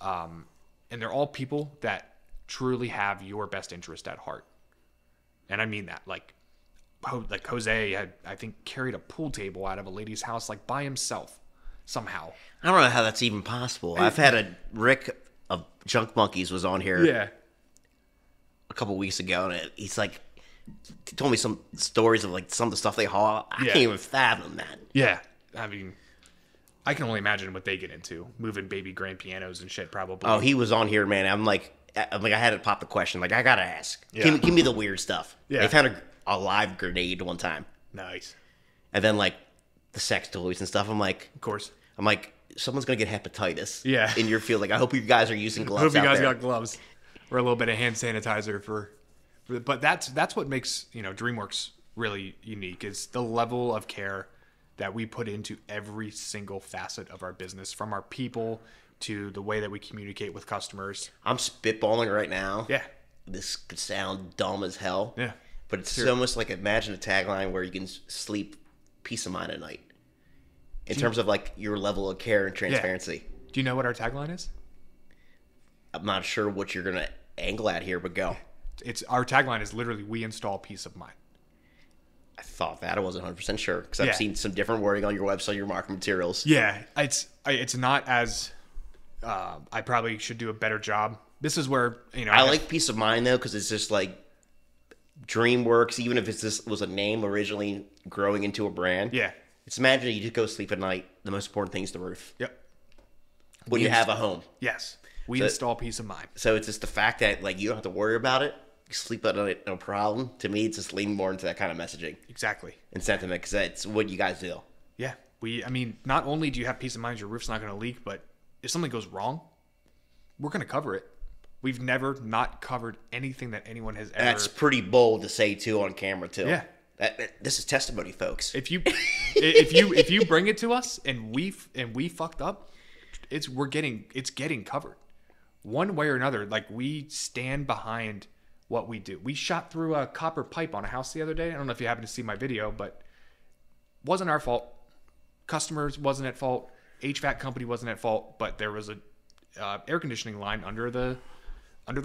And they're all people that truly have your best interest at heart. And I mean that, like Jose had, I think, carried a pool table out of a lady's house, like by himself somehow. I don't know how that's even possible. I've had a Rick of Junk Monkeys was on here a couple weeks ago, and he's like, he told me some stories of like some of the stuff they haul. I can't even fathom that. Yeah. I mean, I can only imagine what they get into, moving baby grand pianos and shit, probably. Oh, he was on here, man. I'm like, I had to pop the question. Like, I gotta ask. Yeah. Give me the weird stuff. Yeah. They found a live grenade one time. Nice. And then like the sex toys and stuff. I'm like, of course. I'm like, someone's gonna get hepatitis. Yeah. In your field. Like, I hope you guys are using gloves. I hope you guys there. got gloves or a little bit of hand sanitizer for. But that's what makes, you know, Dreamworx really unique, is the level of care that we put into every single facet of our business, from our people to the way that we communicate with customers. I'm spitballing right now. Yeah. This could sound dumb as hell. Yeah. But it's almost like, imagine a tagline where you can sleep peace of mind at night. In terms of like your level of care and transparency. Yeah. Do you know what our tagline is? I'm not sure what you're going to angle at here, but go. Our tagline is literally, we install peace of mind. I thought that. I wasn't 100% sure, because I've seen some different wording on your website, your marketing materials. Yeah, it's not as. I probably should do a better job. This is where, you know. I like peace of mind though, because it's just like Dreamworx. Even if this was a name originally growing into a brand. Yeah. It's imagine you just go sleep at night. The most important thing is the roof. Yep. When you have a home. Yes. We install peace of mind. So it's just the fact that like you don't have to worry about it. You sleep at night, no problem. To me, it's just leaning more into that kind of messaging. Exactly. And sentiment, because that's what you guys do. Yeah. I mean, not only do you have peace of mind your roof's not going to leak, but if something goes wrong, we're going to cover it. We've never not covered anything that anyone has ever. That's pretty bold to say too on camera too. Yeah. This is testimony, folks. If you bring it to us and we fucked up, it's getting covered one way or another. Like, we stand behind what we do. We shot through a copper pipe on a house the other day. I don't know if you happen to see my video, but wasn't our fault. Customers wasn't at fault. HVAC company wasn't at fault, but there was a air conditioning line under the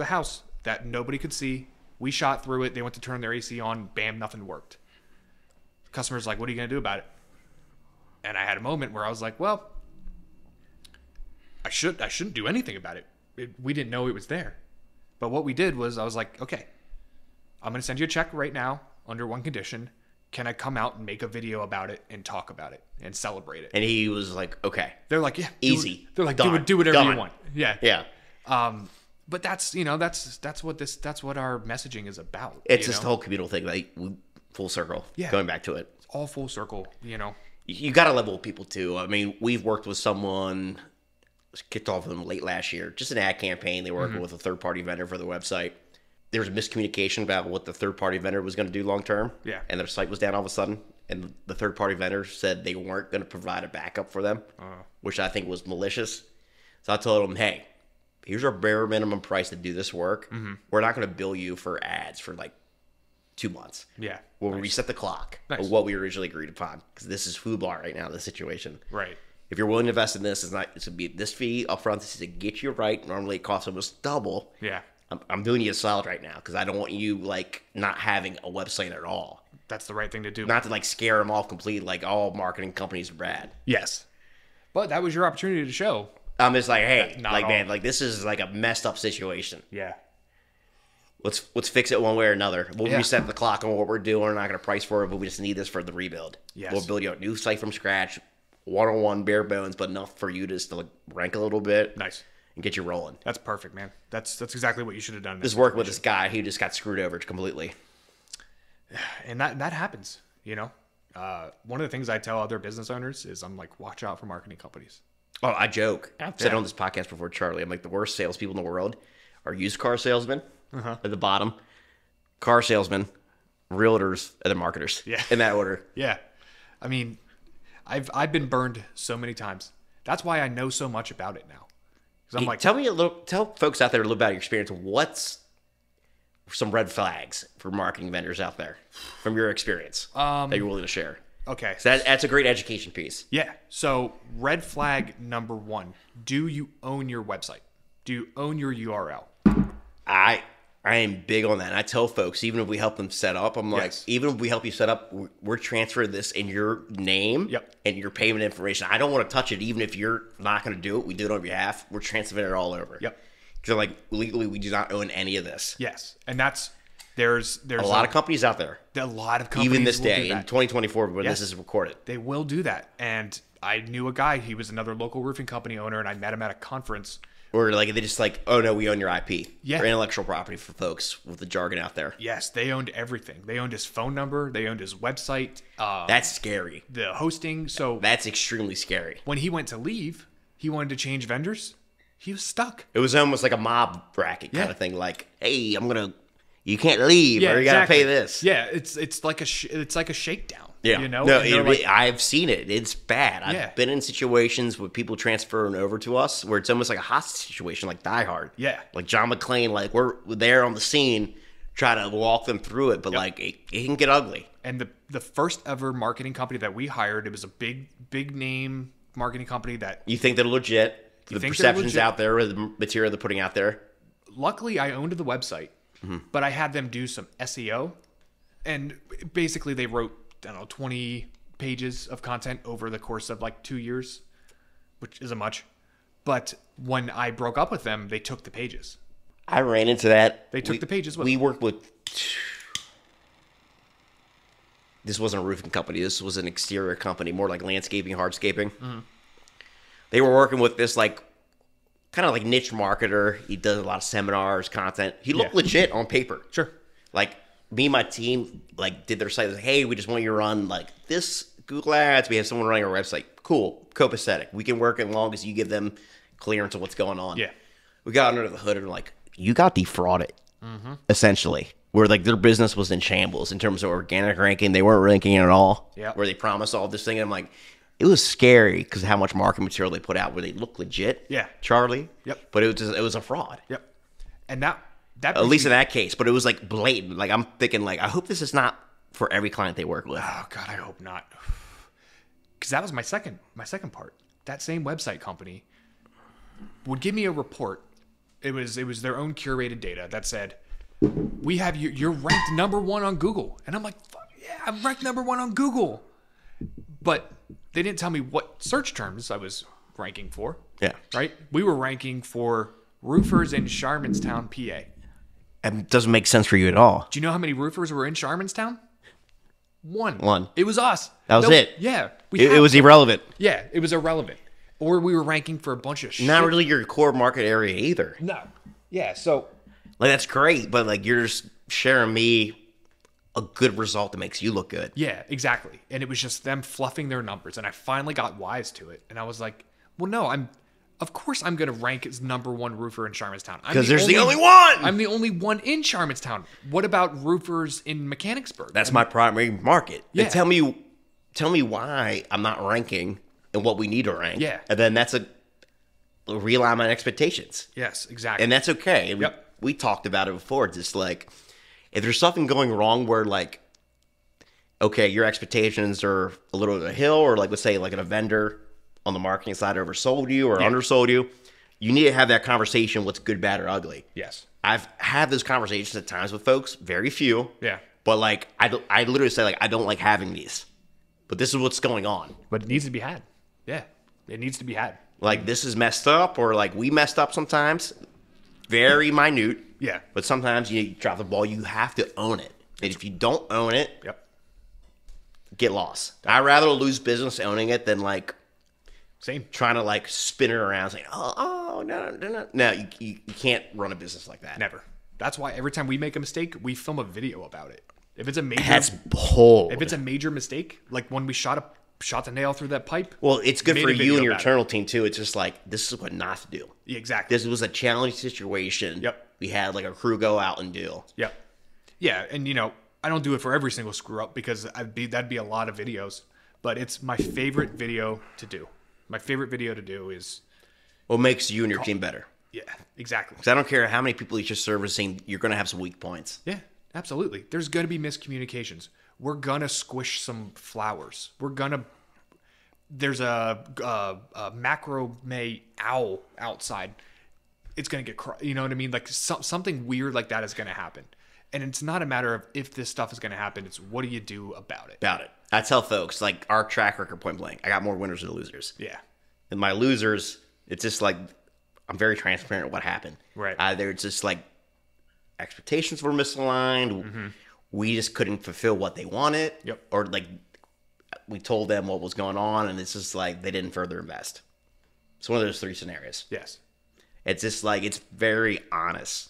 house that nobody could see. We shot through it. They went to turn their AC on. Bam, nothing worked. Customer's like, what are you going to do about it? And I had a moment where I was like, well, I shouldn't do anything about it. We didn't know it was there. But what we did was, I was like, okay, I'm going to send you a check right now under one condition. Can I come out and make a video about it and talk about it and celebrate it? And he was like, okay. They're like, yeah, easy. They're like, done, do whatever done. you want. Yeah. Yeah. But that's what our messaging is about. It's just the whole communal thing, like full circle. Yeah. Going back to it. It's all full circle, you know. You got to level with people too. I mean, we've worked with someone, kicked off with them late last year, just an ad campaign. They were working with a third-party vendor for the website. There was miscommunication about what the third-party vendor was going to do long-term. Yeah. And their site was down all of a sudden. And the third-party vendor said they weren't going to provide a backup for them, which I think was malicious. So I told them, hey, here's our bare minimum price to do this work. We're not going to bill you for ads for like 2 months. Yeah. We'll reset the clock of what we originally agreed upon, because this is FUBAR right now, the situation. Right. If you're willing to invest in this, it's going to be this fee up front. This is to get you right. Normally it costs almost double. Yeah. I'm doing you a solid right now because I don't want you like not having a website at all. That's the right thing to do. Not to like scare them off completely. Like all marketing companies are bad. Yes. But that was your opportunity to show. I'm just like, hey, like, all. man, like this is like a messed up situation. Yeah. Let's fix it one way or another. We'll reset the clock on what we're doing. We're not going to price for it, but we just need this for the rebuild. Yes. We'll build you a new site from scratch, one-on-one, bare bones, but enough for you to still rank a little bit. Nice. And get you rolling. That's perfect, man. That's exactly what you should have done. Just working with this guy who just got screwed over completely. And that happens, you know. One of the things I tell other business owners is I'm like, watch out for marketing companies. Oh, I joke. I've said on this podcast before, Charlie. I'm like, the worst salespeople in the world are used car salesmen at the bottom, car salesmen, realtors, and then marketers. Yeah. In that order. Yeah. I mean, I've been burned so many times. That's why I know so much about it now. I'm like, tell folks out there a little about your experience. What's some red flags for marketing vendors out there from your experience that you're willing to share? Okay. So that's a great education piece. Yeah. So red flag number 1, do you own your website? Do you own your URL? I am big on that. And I tell folks, even if we help them set up, I'm like, even if we help you set up, we're transferring this in your name and your payment information. I don't want to touch it, even if you're not going to do it. We do it on your behalf. We're transferring it all over. Yep. Because like legally, we do not own any of this. Yes, and there's a lot of companies out there. A lot of companies even this will day do that. in 2024 when this is recorded. They will do that, and I knew a guy. He was another local roofing company owner, and I met him at a conference. Or like they just like, oh no, we own your IP. Yeah. Or intellectual property for folks with the jargon out there. Yes, they owned everything. They owned his phone number. They owned his website. That's scary. The hosting. So that's extremely scary. When he went to leave, he wanted to change vendors. He was stuck. It was almost like a mob bracket kind of thing. Like, hey, you can't leave, or you got to pay this. Yeah, it's like a shakedown. Yeah, you know. No, I've seen it. It's bad. Yeah. I've been in situations with people transferring over to us where it's almost like a hostage situation, like Die Hard. Yeah, like John McClane. Like we're there on the scene, trying to walk them through it, but like it can get ugly. And the first ever marketing company that we hired, it was a big name marketing company that you think they're legit. The perceptions out there, or the material they're putting out there. Luckily, I owned the website, but I had them do some SEO, and basically they wrote, I don't know, 20 pages of content over the course of like 2 years, which isn't much. But when I broke up with them, they took the pages. I ran into that. They took the pages with them. We them. worked with... This wasn't a roofing company. This was an exterior company, more like landscaping, hardscaping. Mm-hmm. They were working with this like kind of like niche marketer. He does a lot of seminars, content. He looked legit on paper. Sure. Like me and my team like did their site. Like, hey, we just want you to run like this Google Ads. We have someone running our website. Cool. Copacetic. We can work as long as you give them clearance of what's going on. Yeah. We got under the hood and like, you got defrauded, essentially. Where like their business was in shambles in terms of organic ranking. They weren't ranking at all. Yeah. Where they promised all this thing. And I'm like, it was scary because of how much marketing material they put out where they look legit. Yeah. Charlie. Yep. But it was a fraud. Yep. And that at least in that case, but it was like blatant. Like I'm thinking like, I hope this is not for every client they work with. Oh God, I hope not. Because that was my second part. That same website company would give me a report. It was their own curated data that said, we have you, you're ranked #1 on Google. And I'm like, fuck yeah, I'm ranked #1 on Google. But they didn't tell me what search terms I was ranking for. Yeah. Right? We were ranking for roofers in Sharmanstown, PA. It doesn't make sense for you at all. Do you know how many roofers were in Sharmanstown? One. It was us. That was it. Yeah. It was irrelevant. Yeah, it was irrelevant. Or we were ranking for a bunch of shit. Not really your core market area either. No. Yeah, so... Like, that's great, but, like, you're just sharing me a good result that makes you look good. Yeah, exactly. And it was just them fluffing their numbers. And I finally got wise to it. And I was like, well, no, of course I'm going to rank as #1 roofer in Sharmanstown. Because there's the only one! I'm the only one in Sharmanstown. What about roofers in Mechanicsburg? That's my primary market. Yeah. And tell me why I'm not ranking and what we need to rank. Yeah. And then that's a realignment expectations. Yes, exactly. And that's okay. Yep. We talked about it before. Just like, if there's something going wrong where like, okay, your expectations are a little bit of a hill, or like let's say like a vendor on the marketing side oversold you or undersold you, you need to have that conversation. What's good, bad, or ugly? Yes. I've had those conversations at times with folks, very few. Yeah. But like, I literally say like, I don't like having these, but this is what's going on. But it needs to be had. Yeah. It needs to be had. Like this is messed up, or like we messed up sometimes. Very minute. Yeah. But sometimes you drop the ball. You have to own it. And if you don't own it, Yep. get lost. I'd rather lose business owning it than like Same. trying to like spin it around saying, no, you can't run a business like that. Never. That's why every time we make a mistake, we film a video about it. If it's a major, That's bold. if it's a major mistake, like when we shot the nail through that pipe. Well, it's good made for a you video and your about it. internal team too. It's just like, this is what not to do. Yeah, exactly. This was a challenging situation. Yep. We had like a crew go out and do. Yep. Yeah, and I don't do it for every single screw up because that'd be a lot of videos. But it's my favorite video to do. My favorite video to do is, What makes you and your team better? yeah, exactly. Because I don't care how many people you're servicing, you're going to have some weak points. Yeah, absolutely. There's going to be miscommunications. We're going to squish some flowers. There's a macrame owl outside. It's going to get, you know what I mean? Like something weird like that is going to happen. And it's not a matter of if this stuff is going to happen. It's what do you do about it? I tell folks, like our track record point blank, I got more winners than losers. Yeah. And my losers, it's just like, I'm very transparent what happened. Right. Either it's just like expectations were misaligned. We just couldn't fulfill what they wanted. Yep. Or like we told them what was going on and it's just like they didn't further invest. It's one of those three scenarios. Yes. It's just like, it's very honest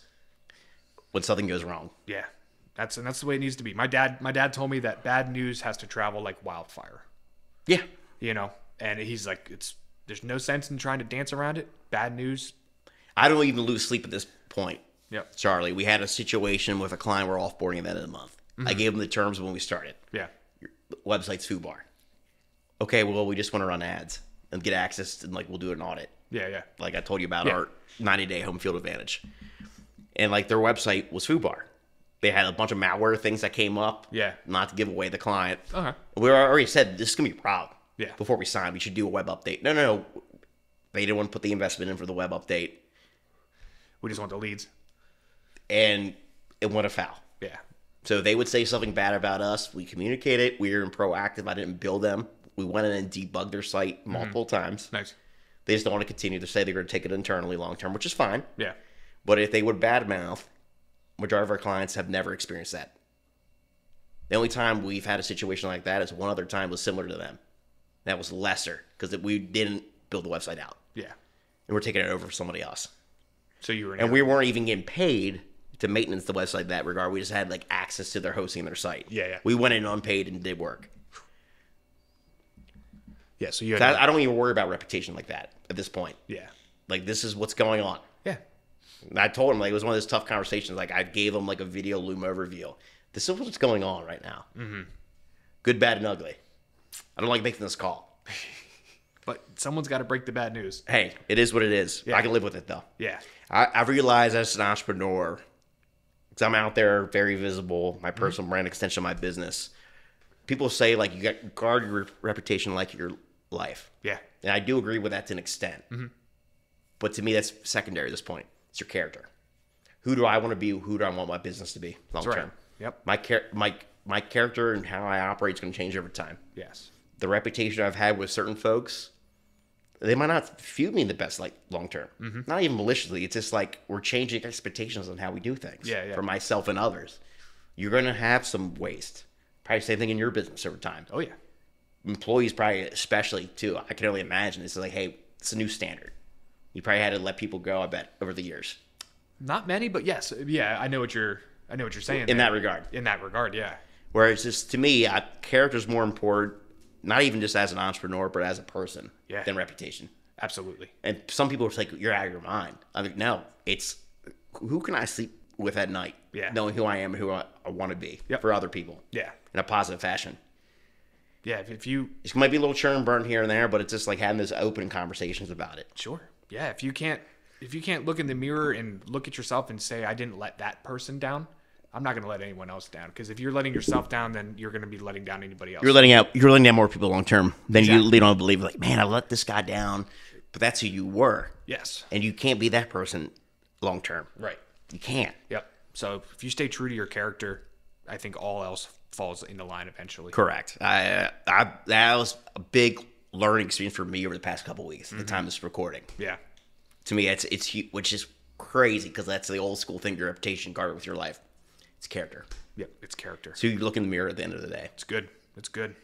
when something goes wrong. Yeah. That's the way it needs to be. My dad told me that bad news has to travel like wildfire. Yeah. And he's like, there's no sense in trying to dance around it. Bad news. I don't even lose sleep at this point. Yep. Charlie, we had a situation with a client we're offboarding at the end of the month. I gave them the terms when we started. Yeah. Your website's FooBar. Okay, well, we just want to run ads and get access and like we'll do an audit. Yeah, yeah. Like I told you about our 90-day home field advantage. And like their website was FooBar. They had a bunch of malware things that came up. Yeah. Not to give away the client. Okay. We already said this is going to be a problem. Yeah. Before we sign, we should do a web update. No. They didn't want to put the investment in for the web update. We just want the leads. And it went afoul. Yeah. So they would say something bad about us. We communicated. We were proactive. I didn't bill them. We went in and debugged their site multiple times. Nice. They just don't want to continue to say they're going to take it internally long term, which is fine. Yeah. But if they would badmouth, majority of our clients have never experienced that. The only time we've had a situation like that is one other time was similar to them. That was lesser because we didn't build the website out. Yeah. And we're taking it over for somebody else. So you were And we weren't even getting paid to maintenance the website in that regard. We just had like access to their hosting and their site. Yeah, yeah. We went in unpaid and did work. Yeah, so you had I don't even worry about reputation like that at this point. Yeah. Like this is what's going on. Yeah. And I told him like it was one of those tough conversations. Like I gave him like a video loom overview. This is what's going on right now. Mm-hmm. Good, bad, and ugly. I don't like making this call. But someone's got to break the bad news. Hey, it is what it is. Yeah. I can live with it though. Yeah. I've realized as an entrepreneur, because I'm out there very visible, my personal brand extension of my business. People say like you got to guard your reputation like your life. Yeah. And I do agree with that to an extent. Mm-hmm. But to me, that's secondary at this point. It's your character. Who do I want to be? Who do I want my business to be long term? Yep. My character and how I operate is going to change over time. Yes. The reputation I've had with certain folks, they might not view me the best like long term. Mm-hmm. Not even maliciously. It's just like we're changing expectations on how we do things. Yeah. For myself and others. You're going to have some waste. Probably same thing in your business over time. Oh, yeah. Employees probably especially too. I can only imagine. It's like, hey, it's a new standard. You probably had to let people go, I bet, over the years. Not many, but yes. Yeah, I know what you're saying. In that regard. In that regard, yeah. Whereas just to me, character is more important, not even just as an entrepreneur, but as a person than reputation. Absolutely. And some people are like, you're out of your mind. I mean, no, it's who can I sleep with at night? Yeah. Knowing who I am and who I want to be for other people. Yeah. In a positive fashion. Yeah, if you... It might be a little churn burn here and there, but it's just like having those open conversations about it. Sure. Yeah, if you can't look in the mirror and look at yourself and say, I didn't let that person down, I'm not going to let anyone else down, because if you're letting yourself down, then you're going to be letting down anybody else. You're letting down more people long term. Then Exactly. you lead on to believe, like, man, I let this guy down, but that's who you were. Yes. And you can't be that person long term. Right. You can't. Yep. So if you stay true to your character, I think all else falls into line eventually. Correct. That was a big learning experience for me over the past couple of weeks at the time of this recording. Yeah. To me, it's which is crazy because that's the old school thing, your reputation guard with your life. It's character. Yep. It's character. So you look in the mirror at the end of the day. It's good. It's good.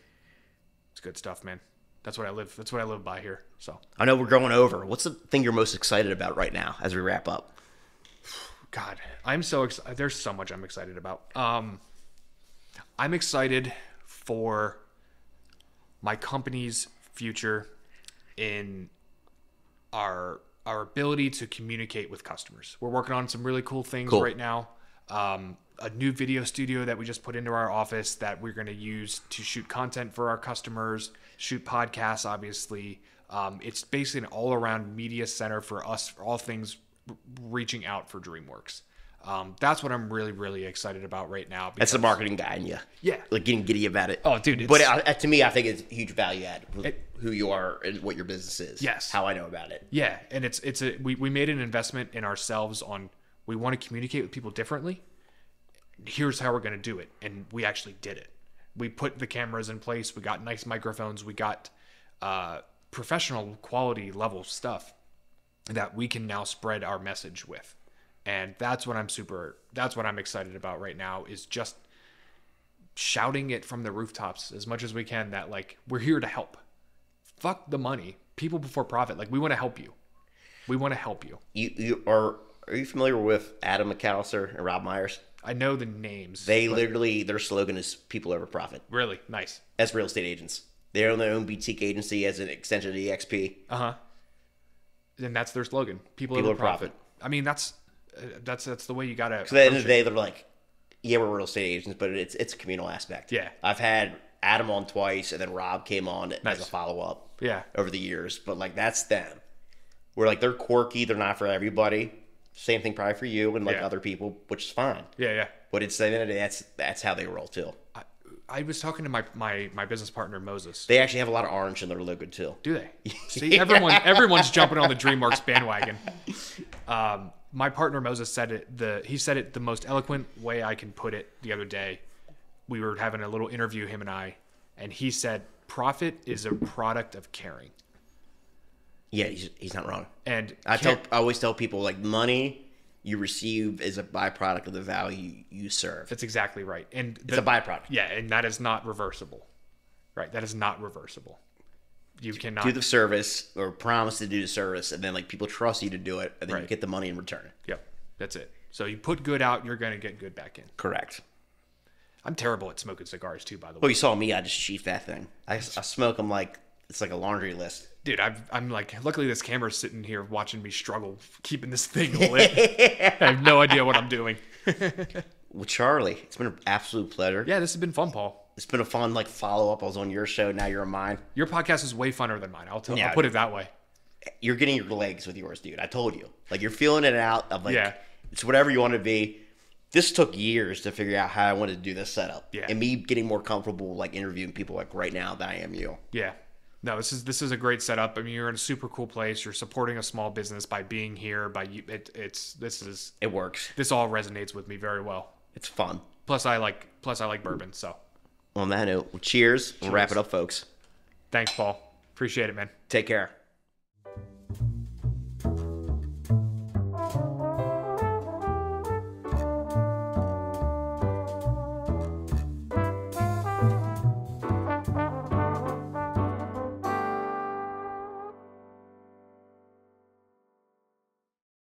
It's good stuff, man. That's what I live. That's what I live by here. So I know we're going over. What's the thing you're most excited about right now as we wrap up? God, I'm so excited. There's so much I'm excited about. I'm excited for my company's future in our ability to communicate with customers. We're working on some really cool things right now. A new video studio that we just put into our office that we're going to use to shoot content for our customers, shoot podcasts, obviously. It's basically an all-around media center for us, for all things reaching out for Dreamworx. That's what I'm really, really excited about right now. That's the marketing guy in you. Yeah. Like getting giddy about it. Oh, dude. But to me, I think it's a huge value add with who you are and what your business is. Yes. How I know about it. Yeah. And we made an investment in ourselves on, we want to communicate with people differently. Here's how we're going to do it. And we actually did it. We put the cameras in place. We got nice microphones. We got professional quality level stuff that we can now spread our message with. And that's what I'm excited about right now, is just shouting it from the rooftops as much as we can that, like, we're here to help. Fuck the money. People before profit. Like, we want to help you. We want to help you. Are you familiar with Adam McAllister and Rob Myers? I know the names. They literally, their slogan is people over profit. Really? Nice. As real estate agents. They own their own boutique agency as an extension of EXP. Uh-huh. And that's their slogan. People People over profit. I mean, that's the way you got to. Because at the end of the day, they're like, yeah, we're real estate agents, but it's a communal aspect. Yeah. I've had Adam on twice, and then Rob came on as a follow-up. Yeah. Over the years. But, like, that's them. We're like, they're quirky. They're not for everybody. Same thing probably for you and, like, other people, which is fine. Yeah, yeah. But it's at the end of the day, that's how they roll, too. I was talking to my business partner, Moses. They actually have a lot of orange in their logo, too. Do they? See, everyone's jumping on the Dreamworx bandwagon. My partner Moses said it. He said it the most eloquent way I can put it the other day. We were having a little interview, him and I, and he said, "Profit is a product of caring." Yeah, he's not wrong. And I always tell people, like, money you receive is a byproduct of the value you serve. that's exactly right. And It's a byproduct. Yeah, and that is not reversible. Right? That is not reversible. You cannot Do the service or promise to do the service, and then, like, people trust you to do it, and then you get the money in return. Yep, that's it. So you put good out, you're going to get good back in. Correct. I'm terrible at smoking cigars too, by the way. Well, you saw me. I just sheathed that thing. I smoke them like it's like a laundry list. Dude, I'm like, luckily this camera's sitting here watching me struggle keeping this thing lit. I have no idea what I'm doing. Well, Charlie, it's been an absolute pleasure. Yeah, this has been fun, Paul. It's been a fun, like, follow-up. I was on your show. Now you're on mine. Your podcast is way funner than mine. I'll Yeah. put it that way. You're getting your legs with yours, dude. I told you. Like, you're feeling it out of, like, it's whatever you want to be. This took years to figure out how I wanted to do this setup. Yeah. And me getting more comfortable, like, interviewing people, like, right now than I am you. Yeah. No, this is a great setup. I mean, you're in a super cool place. You're supporting a small business by being here. It works. This all resonates with me very well. It's fun. Plus, I like bourbon. So, On that note, well, cheers. We'll wrap it up, folks. thanks, Paul. Appreciate it, man. Take care.